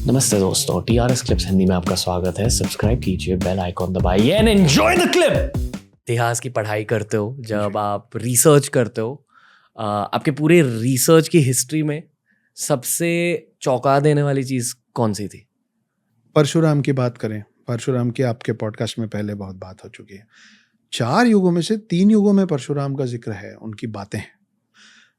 नमस्ते दोस्तों, TRS clips Hindi में आपका स्वागत है। सब्सक्राइब कीजिए, बेल आइकॉन दबाइए एंड एंजॉय द क्लिप। इतिहास की पढ़ाई करते हो, जब आप रिसर्च करते हो, आपके पूरे रिसर्च की हिस्ट्री में सबसे चौंका देने वाली चीज़ कौन सी थी? परशुराम की बात करें, परशुराम की आपके पॉडकास्ट में पहले बहुत बात हो चुकी है। 4 युगों में से 3 युगों में परशुराम का जिक्र है, उनकी बातें हैं।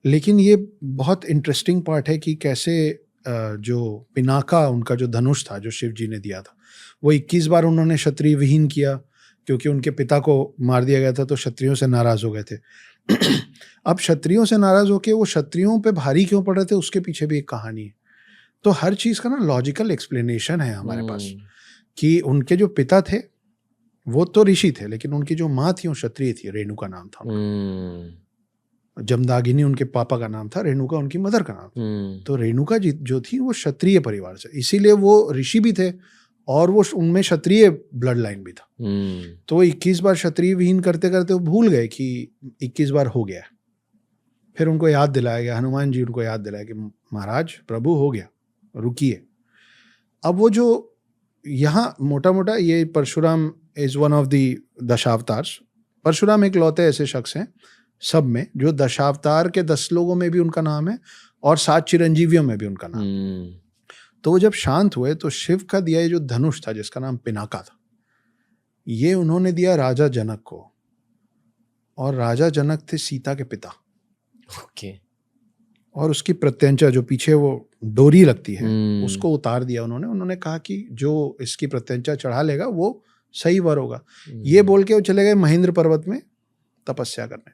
लेकिन ये बहुत इंटरेस्टिंग पार्ट है कि कैसे जो पिनाका, उनका जो धनुष था, जो शिव जी ने दिया था, वो 21 बार उन्होंने क्षत्रिय विहीन किया, क्योंकि उनके पिता को मार दिया गया था तो क्षत्रियों से नाराज हो गए थे। अब क्षत्रियों से नाराज होकर वो क्षत्रियों पे भारी क्यों पड़ रहे थे, उसके पीछे भी एक कहानी है। तो हर चीज़ का ना लॉजिकल एक्सप्लेनेशन है हमारे पास, कि उनके जो पिता थे वो तो ऋषि थे, लेकिन उनकी जो माँ थी वो क्षत्रिय थी, रेणुका नाम था उनका। जमदागिनी उनके पापा का नाम था, रेणुका उनकी मदर का नाम था। तो रेणुका जी जो थी वो क्षत्रिय परिवार से, इसीलिए वो ऋषि भी थे और वो उनमें क्षत्रिय ब्लड लाइन भी था। तो 21 बार क्षत्रिय विहीन करते करते वो भूल गए कि 21 बार हो गया। फिर उनको याद दिलाया गया, हनुमान जी उनको याद दिलाया कि महाराज प्रभु हो गया, रुकिए। अब वो जो यहाँ मोटा मोटा ये Parshuram is one of the दशावतार्स। परशुराम एक लौते ऐसे शख्स हैं सब में जो दशावतार के 10 लोगों में भी उनका नाम है और 7 चिरंजीवियों में भी उनका नाम है। तो वो जब शांत हुए तो शिव का दिया ये जो धनुष था, जिसका नाम पिनाका था, ये उन्होंने दिया राजा जनक को, और राजा जनक थे सीता के पिता। ओके। और उसकी प्रत्यंचा जो पीछे वो डोरी लगती है, उसको उतार दिया उन्होंने कहा कि जो इसकी प्रत्यंचा चढ़ा लेगा वो सही वर होगा। ये बोल के वो चले गए महेंद्र पर्वत में तपस्या करने।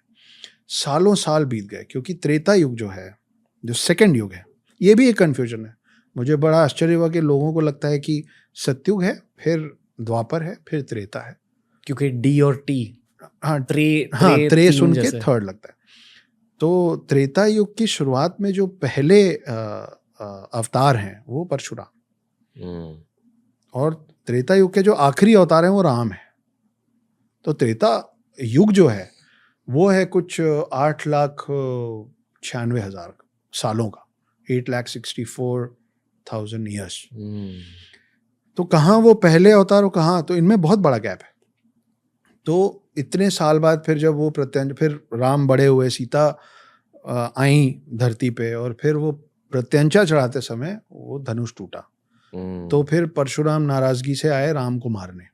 सालों साल बीत गए, क्योंकि त्रेता युग जो है, जो सेकंड युग है, ये भी एक कन्फ्यूजन है। मुझे बड़ा आश्चर्य हुआ कि लोगों को लगता है कि सतयुग है, फिर द्वापर है, फिर त्रेता है, क्योंकि डी और टी, त्रे सुन के थर्ड लगता है। तो त्रेता युग की शुरुआत में जो पहले अवतार हैं वो परशुराम, और त्रेता युग के जो आखिरी अवतार हैं वो राम है। तो त्रेता युग जो है वो है कुछ 8,96,000 सालों का, 8,64,000 ईयर्स। तो कहाँ वो पहले अवतार हो, कहाँ, तो इनमें बहुत बड़ा गैप है। तो इतने साल बाद फिर जब वो फिर राम बड़े हुए, सीता आई धरती पे, और फिर वो प्रत्यंचा चढ़ाते समय वो धनुष टूटा। तो फिर परशुराम नाराजगी से आए राम को मारने,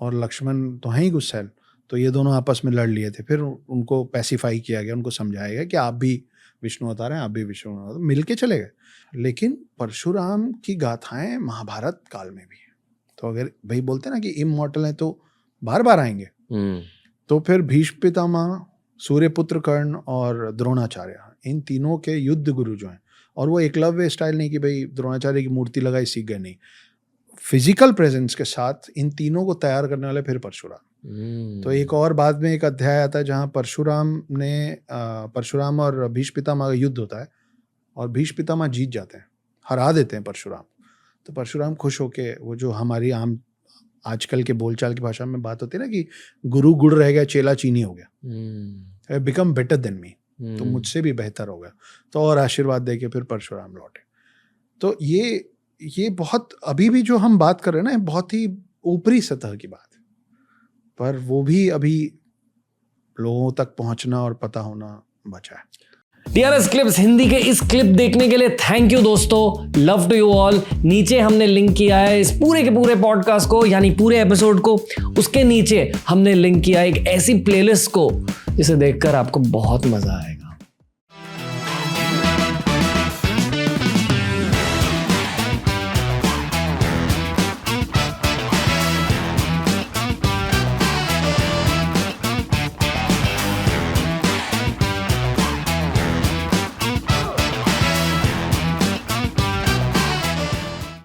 और लक्ष्मण तो हैं ही गुस्सैल, तो ये दोनों आपस में लड़ लिए थे। फिर उनको पैसिफाई किया गया, उनको समझाया गया कि आप भी विष्णु अवतार हैं, आप भी विष्णु अवतार, मिल के चले गए। लेकिन परशुराम की गाथाएं महाभारत काल में भी हैं। तो अगर भाई बोलते हैं ना कि इमॉर्टल हैं तो बार बार आएंगे, तो फिर भीष्म पितामह, सूर्यपुत्र कर्ण और द्रोणाचार्य, इन तीनों के युद्ध गुरु जो हैं, और वो एकलव्य स्टाइल नहीं कि भाई द्रोणाचार्य की मूर्ति लगाई सीख गए, नहीं, फिजिकल प्रेजेंस के साथ इन तीनों को तैयार करने वाले फिर परशुराम। तो एक और बाद में एक अध्याय आता है जहाँ परशुराम और भीष्म पितामह का युद्ध होता है, और भीष्म पितामह जीत जाते हैं, हरा देते हैं परशुराम। तो परशुराम खुश होके, वो जो हमारी आम आजकल के बोलचाल की भाषा में बात होती है ना कि गुरु गुड़ रह गया, चेला चीनी हो गया, बिकम बेटर देन मी, तो मुझसे भी बेहतर हो गया, तो और आशीर्वाद दे के फिर परशुराम लौटे। तो ये बहुत, अभी भी जो हम बात कर रहे हैं ना, बहुत ही ऊपरी सतह की बात है, पर वो भी अभी लोगों तक पहुंचना और पता होना बचा है। TRS क्लिप्स हिंदी के इस क्लिप देखने के लिए थैंक यू दोस्तों, लव टू यू ऑल। नीचे हमने लिंक किया है इस पूरे के पूरे पॉडकास्ट को, यानी पूरे एपिसोड को, उसके नीचे हमने लिंक किया एक ऐसी प्लेलिस्ट को जिसे देखकर आपको बहुत मजा आएगा।